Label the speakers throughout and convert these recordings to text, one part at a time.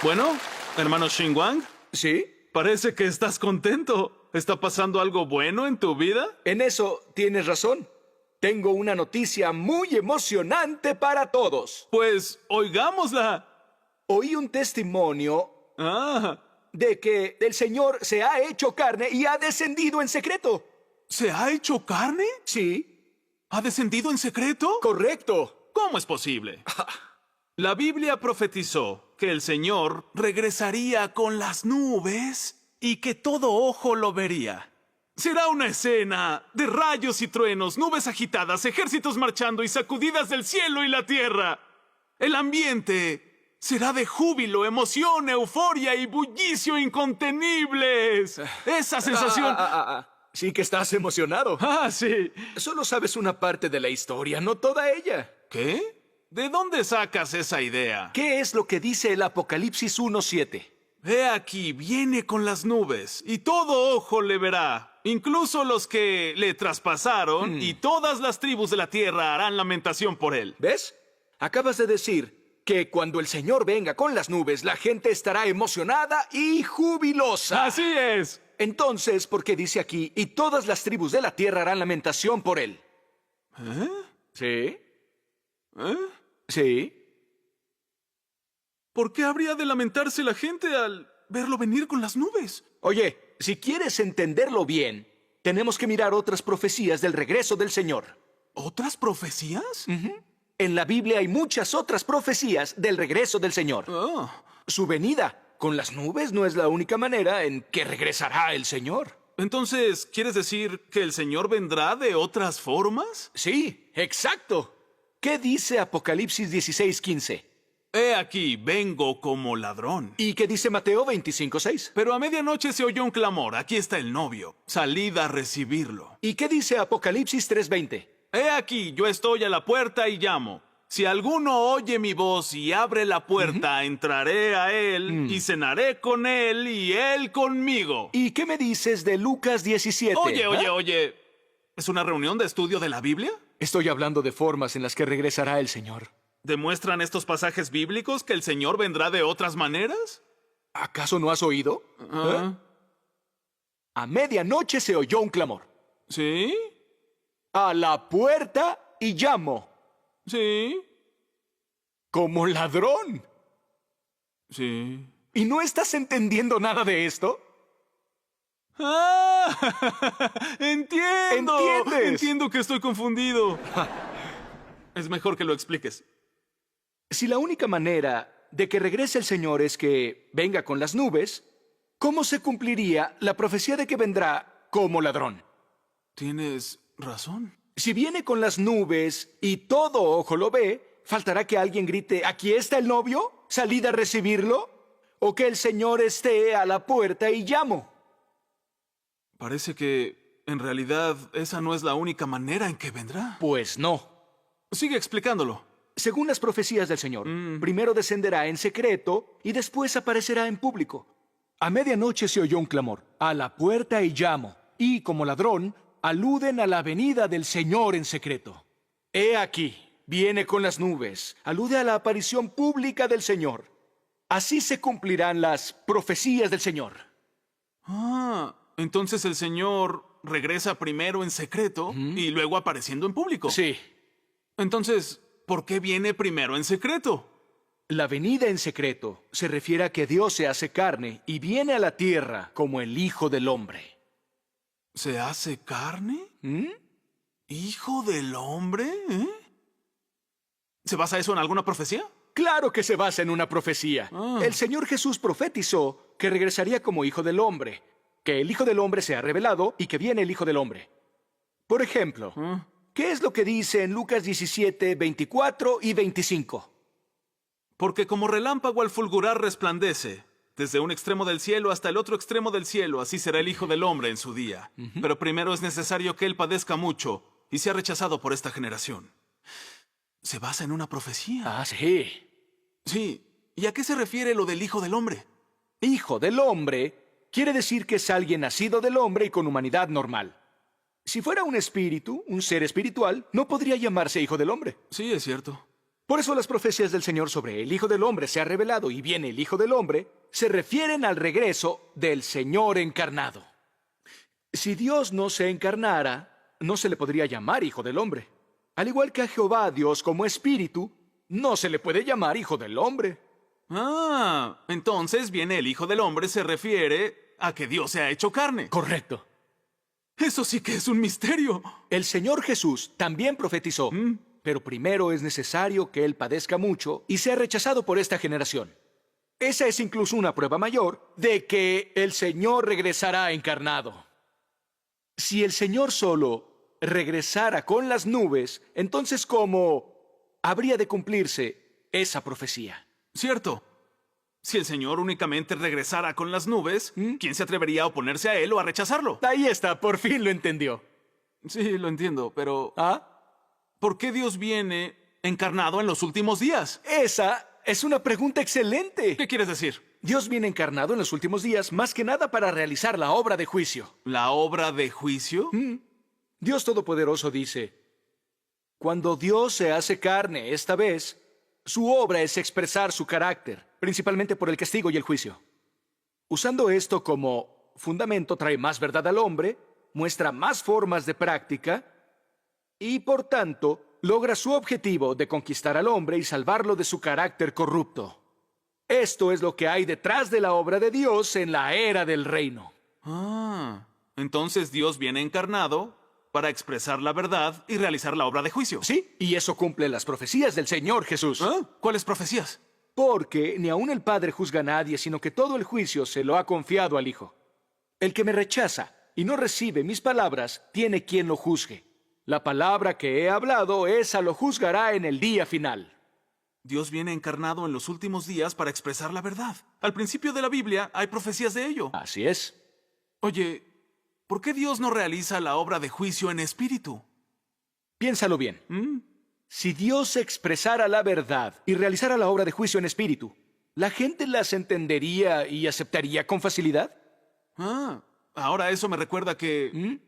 Speaker 1: Bueno, hermano Xinguang,
Speaker 2: ¿Sí?
Speaker 1: parece que estás contento. ¿Está pasando algo bueno en tu vida?
Speaker 2: En eso tienes razón. Tengo una noticia muy emocionante para todos.
Speaker 1: Pues oigámosla.
Speaker 2: Oí un testimonio
Speaker 1: Ah,
Speaker 2: de que el Señor se ha hecho carne y ha descendido en secreto.
Speaker 1: ¿se ha hecho carne?
Speaker 2: ¿Sí?
Speaker 1: ¿Ha descendido en secreto?
Speaker 2: Correcto.
Speaker 1: ¿Cómo es posible? La Biblia profetizó que el Señor regresaría con las nubes y que todo ojo lo vería. Será una escena de rayos y truenos, nubes agitadas, ejércitos marchando y sacudidas del cielo y la tierra. El ambiente será de júbilo, emoción, euforia y bullicio incontenibles. Esa sensación...
Speaker 2: Sí que estás emocionado.
Speaker 1: Ah, sí.
Speaker 2: Solo sabes una parte de la historia, no toda ella.
Speaker 1: ¿Qué? ¿De dónde sacas esa idea?
Speaker 2: ¿Qué es lo que dice el Apocalipsis 1:7?
Speaker 1: He aquí, viene con las nubes, y todo ojo le verá, incluso los que le traspasaron, y todas las tribus de la tierra harán lamentación por él.
Speaker 2: ¿Ves? Acabas de decir que cuando el Señor venga con las nubes, la gente estará emocionada y jubilosa.
Speaker 1: Así es.
Speaker 2: Entonces, ¿por qué dice aquí, y todas las tribus de la tierra harán lamentación por él?
Speaker 1: ¿Eh?
Speaker 2: ¿Sí?
Speaker 1: ¿Eh?
Speaker 2: ¿Sí?
Speaker 1: ¿Por qué habría de lamentarse la gente al verlo venir con las nubes?
Speaker 2: Oye, si quieres entenderlo bien, tenemos que mirar otras profecías del regreso del Señor.
Speaker 1: ¿Otras profecías?
Speaker 2: En la Biblia hay muchas otras profecías del regreso del Señor.
Speaker 1: Oh.
Speaker 2: Su venida con las nubes no es la única manera en que regresará el Señor.
Speaker 1: Entonces, ¿quieres decir que el Señor vendrá de otras formas?
Speaker 2: Sí, exacto. ¿Qué dice Apocalipsis 16:15?
Speaker 1: He aquí, vengo como ladrón.
Speaker 2: ¿Y qué dice Mateo 25:6?
Speaker 1: Pero a medianoche se oyó un clamor. Aquí está el novio. Salid a recibirlo.
Speaker 2: ¿Y qué dice Apocalipsis 3:20?
Speaker 1: He aquí, yo estoy a la puerta y llamo. Si alguno oye mi voz y abre la puerta, entraré a él y cenaré con él y él conmigo.
Speaker 2: ¿Y qué me dices de Lucas 17?
Speaker 1: Oye. ¿Es una reunión de estudio de la Biblia?
Speaker 2: Estoy hablando de formas en las que regresará el Señor.
Speaker 1: ¿Demuestran estos pasajes bíblicos que el Señor vendrá de otras maneras?
Speaker 2: ¿Acaso no has oído?
Speaker 1: Ah,
Speaker 2: A medianoche se oyó un clamor.
Speaker 1: ¿sí?
Speaker 2: A la puerta y llamo.
Speaker 1: Sí.
Speaker 2: Como ladrón.
Speaker 1: Sí.
Speaker 2: ¿Y no estás entendiendo nada de esto?
Speaker 1: ¡Ah! ¡Entiendo!
Speaker 2: ¿Entiendes?
Speaker 1: Entiendo que estoy confundido. Es mejor que lo expliques.
Speaker 2: Si la única manera de que regrese el Señor es que venga con las nubes, ¿cómo se cumpliría la profecía de que vendrá como ladrón?
Speaker 1: Tienes razón.
Speaker 2: Si viene con las nubes y todo ojo lo ve, ¿faltará que alguien grite, aquí está el novio? ¿Salid a recibirlo? ¿O que el Señor esté a la puerta y llamo?
Speaker 1: Parece que, en realidad, esa no es la única manera en que vendrá.
Speaker 2: Pues no.
Speaker 1: Sigue explicándolo.
Speaker 2: Según las profecías del Señor, primero descenderá en secreto y después aparecerá en público. A medianoche se oyó un clamor, a la puerta y llamo, y como ladrón, aluden a la venida del Señor en secreto. He aquí, viene con las nubes, alude a la aparición pública del Señor. Así se cumplirán las profecías del Señor.
Speaker 1: Ah, entonces el Señor regresa primero en secreto y luego apareciendo en público.
Speaker 2: Sí,
Speaker 1: Entonces, ¿por qué viene primero en secreto?
Speaker 2: la venida en secreto se refiere a que Dios se hace carne y viene a la tierra como el Hijo del Hombre.
Speaker 1: ¿Se hace carne? ¿Hijo del hombre? ¿Eh? ¿Se basa eso en alguna profecía?
Speaker 2: Claro que se basa en una profecía. El Señor Jesús profetizó que regresaría como Hijo del Hombre, que el Hijo del Hombre se ha revelado y que viene el Hijo del Hombre. Por ejemplo, ¿qué es lo que dice en Lucas 17, 24 y 25?
Speaker 1: Porque como relámpago al fulgurar resplandece, desde un extremo del cielo hasta el otro extremo del cielo, así será el Hijo del Hombre en su día. Pero primero es necesario que Él padezca mucho y sea rechazado por esta generación. Se basa en una profecía.
Speaker 2: Ah, sí.
Speaker 1: Sí. ¿Y a qué se refiere lo del Hijo del Hombre?
Speaker 2: Hijo del Hombre quiere decir que es alguien nacido del hombre y con humanidad normal. Si fuera un espíritu, un ser espiritual, no podría llamarse Hijo del Hombre.
Speaker 1: Sí, es cierto.
Speaker 2: Por eso las profecías del Señor sobre el Hijo del Hombre se ha revelado y viene el Hijo del Hombre se refieren al regreso del Señor encarnado. Si Dios no se encarnara, no se le podría llamar Hijo del Hombre. Al igual que a Jehová, Dios como Espíritu, no se le puede llamar Hijo del Hombre.
Speaker 1: Ah, entonces viene el Hijo del Hombre se refiere a que Dios se ha hecho carne.
Speaker 2: Correcto.
Speaker 1: Eso sí que es un misterio.
Speaker 2: El Señor Jesús también profetizó, pero primero es necesario que Él padezca mucho y sea rechazado por esta generación. Esa es incluso una prueba mayor de que el Señor regresará encarnado. Si el Señor solo regresara con las nubes, entonces ¿cómo habría de cumplirse esa profecía?
Speaker 1: Cierto. Si el Señor únicamente regresara con las nubes, ¿quién se atrevería a oponerse a Él o a rechazarlo?
Speaker 2: Ahí está, por fin lo entendió.
Speaker 1: Sí, lo entiendo, pero
Speaker 2: ¿Ah?
Speaker 1: ¿por qué Dios viene encarnado en los últimos días?
Speaker 2: Esa es una pregunta excelente.
Speaker 1: ¿Qué quieres decir?
Speaker 2: Dios viene encarnado en los últimos días más que nada para realizar la obra de juicio.
Speaker 1: ¿La obra de juicio?
Speaker 2: Dios Todopoderoso dice, cuando Dios se hace carne esta vez, su obra es expresar su carácter, principalmente por el castigo y el juicio. Usando esto como fundamento trae más verdad al hombre, muestra más formas de práctica y, por tanto, logra su objetivo de conquistar al hombre y salvarlo de su carácter corrupto. Esto es lo que hay detrás de la obra de Dios en la era del reino.
Speaker 1: Ah, entonces Dios viene encarnado para expresar la verdad y realizar la obra de juicio.
Speaker 2: Sí, y eso cumple las profecías del Señor Jesús.
Speaker 1: ¿Ah? ¿Cuáles profecías?
Speaker 2: Porque ni aun el Padre juzga a nadie, sino que todo el juicio se lo ha confiado al Hijo. El que me rechaza y no recibe mis palabras, tiene quien lo juzgue. La palabra que he hablado, esa lo juzgará en el día final.
Speaker 1: Dios viene encarnado en los últimos días para expresar la verdad. Al principio de la Biblia hay profecías de ello.
Speaker 2: Así es.
Speaker 1: Oye, ¿por qué Dios no realiza la obra de juicio en espíritu?
Speaker 2: Piénsalo bien. Si Dios expresara la verdad y realizara la obra de juicio en espíritu, ¿la gente las entendería y aceptaría con facilidad?
Speaker 1: Ah, ahora eso me recuerda que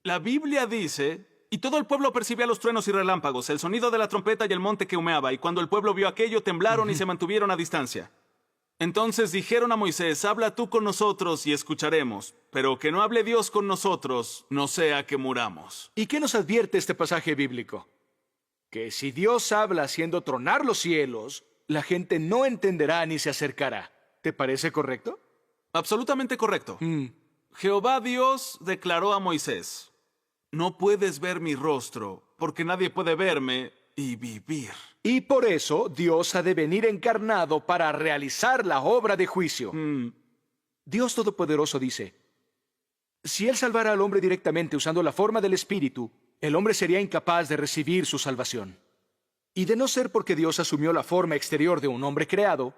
Speaker 1: la Biblia dice, y todo el pueblo percibía los truenos y relámpagos, el sonido de la trompeta y el monte que humeaba, y cuando el pueblo vio aquello, temblaron y se mantuvieron a distancia. Entonces dijeron a Moisés, habla tú con nosotros y escucharemos, pero que no hable Dios con nosotros, no sea que muramos.
Speaker 2: ¿Y qué nos advierte este pasaje bíblico? Que si Dios habla haciendo tronar los cielos, la gente no entenderá ni se acercará. ¿Te parece correcto?
Speaker 1: Absolutamente correcto. Jehová Dios declaró a Moisés, no puedes ver mi rostro, porque nadie puede verme y vivir.
Speaker 2: Y por eso Dios ha de venir encarnado para realizar la obra de juicio. Dios Todopoderoso dice, si Él salvara al hombre directamente usando la forma del Espíritu, el hombre sería incapaz de recibir su salvación. Y de no ser porque Dios asumió la forma exterior de un hombre creado,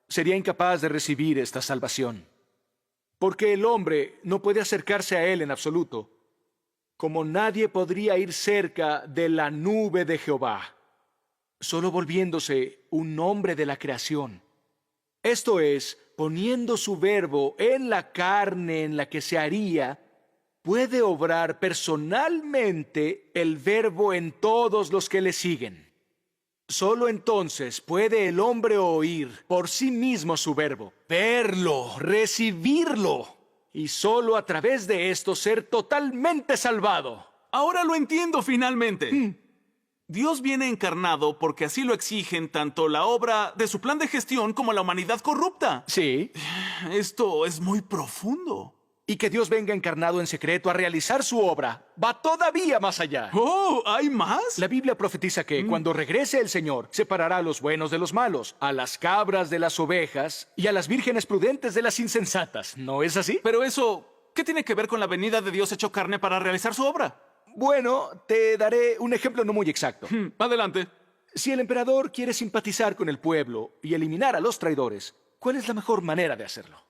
Speaker 2: sería incapaz de recibir esta salvación. Porque el hombre no puede acercarse a Él en absoluto, como nadie podría ir cerca de la nube de Jehová, solo volviéndose un hombre de la creación. Esto es, poniendo su verbo en la carne en la que se haría, puede obrar personalmente el verbo en todos los que le siguen. Solo entonces puede el hombre oír por sí mismo su verbo, verlo, recibirlo, y solo a través de esto ser totalmente salvado.
Speaker 1: Ahora lo entiendo finalmente. Dios viene encarnado porque así lo exigen tanto la obra de su plan de gestión como la humanidad corrupta.
Speaker 2: Sí.
Speaker 1: Esto es muy profundo.
Speaker 2: Y que Dios venga encarnado en secreto a realizar su obra va todavía más allá.
Speaker 1: ¡Oh! ¿Hay más?
Speaker 2: La Biblia profetiza que cuando regrese el Señor, separará a los buenos de los malos, a las cabras de las ovejas y a las vírgenes prudentes de las insensatas. ¿No es así?
Speaker 1: Pero eso, ¿qué tiene que ver con la venida de Dios hecho carne para realizar su obra?
Speaker 2: Bueno, te daré un ejemplo no muy exacto.
Speaker 1: Adelante.
Speaker 2: Si el emperador quiere simpatizar con el pueblo y eliminar a los traidores, ¿cuál es la mejor manera de hacerlo?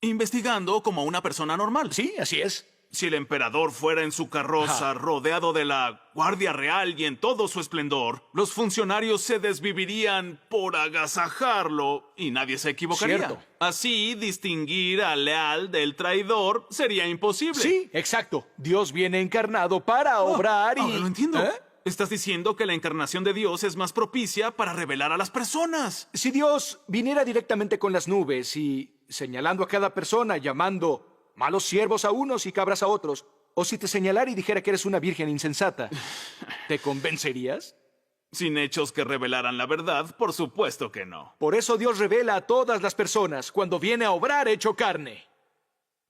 Speaker 1: Investigando como una persona normal.
Speaker 2: Sí, así es.
Speaker 1: Si el emperador fuera en su carroza, rodeado de la Guardia Real y en todo su esplendor, los funcionarios se desvivirían por agasajarlo y nadie se equivocaría.
Speaker 2: Cierto.
Speaker 1: Así, distinguir al leal del traidor sería imposible.
Speaker 2: Sí, exacto. Dios viene encarnado para obrar y...
Speaker 1: Ahora lo entiendo. Estás diciendo que la encarnación de Dios es más propicia para revelar a las personas.
Speaker 2: Si Dios viniera directamente con las nubes y señalando a cada persona, llamando malos siervos a unos y cabras a otros, o si te señalara y dijera que eres una virgen insensata, ¿te convencerías?
Speaker 1: Sin hechos que revelaran la verdad, por supuesto que no.
Speaker 2: Por eso Dios revela a todas las personas cuando viene a obrar hecho carne.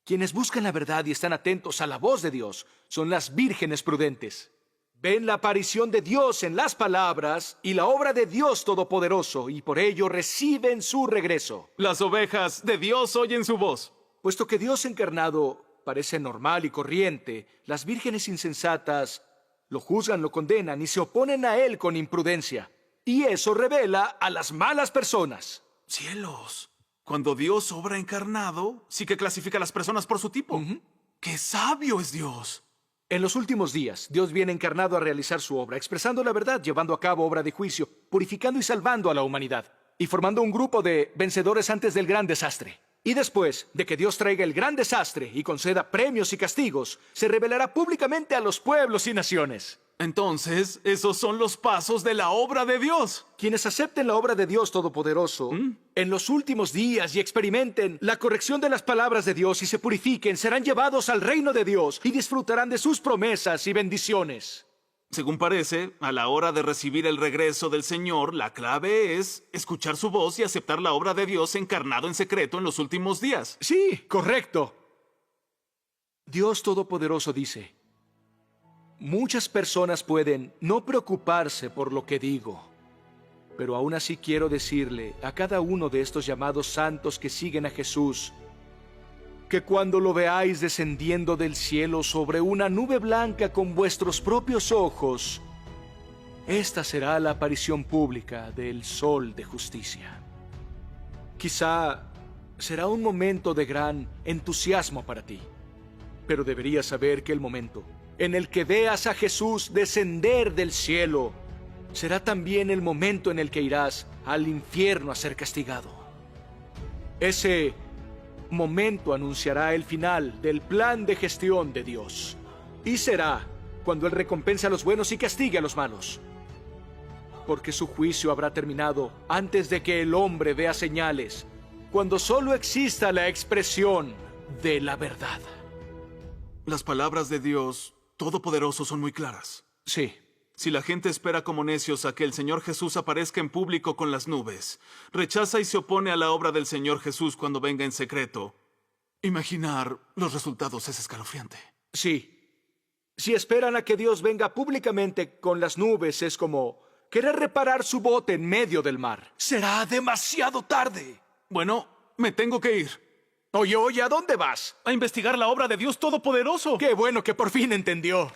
Speaker 2: Quienes buscan la verdad y están atentos a la voz de Dios son las vírgenes prudentes. Ven la aparición de Dios en las palabras y la obra de Dios Todopoderoso, y por ello reciben su regreso.
Speaker 1: Las ovejas de Dios oyen su voz.
Speaker 2: Puesto que Dios encarnado parece normal y corriente, las vírgenes insensatas lo juzgan, lo condenan y se oponen a él con imprudencia. Y eso revela a las malas personas.
Speaker 1: Cielos. Cuando Dios obra encarnado, sí que clasifica a las personas por su tipo. ¡Qué sabio es Dios!
Speaker 2: En los últimos días, Dios viene encarnado a realizar su obra, expresando la verdad, llevando a cabo obra de juicio, purificando y salvando a la humanidad, y formando un grupo de vencedores antes del gran desastre. Y después de que Dios traiga el gran desastre y conceda premios y castigos, se revelará públicamente a los pueblos y naciones.
Speaker 1: Entonces, esos son los pasos de la obra de Dios.
Speaker 2: Quienes acepten la obra de Dios Todopoderoso en los últimos días y experimenten la corrección de las palabras de Dios y se purifiquen, serán llevados al reino de Dios y disfrutarán de sus promesas y bendiciones.
Speaker 1: Según parece, a la hora de recibir el regreso del Señor, la clave es escuchar su voz y aceptar la obra de Dios encarnado en secreto en los últimos días.
Speaker 2: Sí, correcto. Dios Todopoderoso dice: muchas personas pueden no preocuparse por lo que digo, pero aún así quiero decirle a cada uno de estos llamados santos que siguen a Jesús, que cuando lo veáis descendiendo del cielo sobre una nube blanca con vuestros propios ojos, esta será la aparición pública del Sol de Justicia. Quizá será un momento de gran entusiasmo para ti, pero deberías saber que el momento en el que veas a Jesús descender del cielo será también el momento en el que irás al infierno a ser castigado. Ese momento anunciará el final del plan de gestión de Dios, y será cuando Él recompense a los buenos y castigue a los malos, porque su juicio habrá terminado antes de que el hombre vea señales, cuando solo exista la expresión de la verdad.
Speaker 1: Las palabras de Dios Todopoderoso son muy claras.
Speaker 2: Sí.
Speaker 1: Si la gente espera como necios a que el Señor Jesús aparezca en público con las nubes, rechaza y se opone a la obra del Señor Jesús cuando venga en secreto, imaginar los resultados es escalofriante.
Speaker 2: Sí. Si esperan a que Dios venga públicamente con las nubes, es como querer reparar su bote en medio del mar. Será demasiado tarde.
Speaker 1: Bueno, me tengo que ir.
Speaker 2: Oye, ¿a dónde vas?
Speaker 1: A investigar la obra de Dios Todopoderoso.
Speaker 2: Qué bueno que por fin entendió.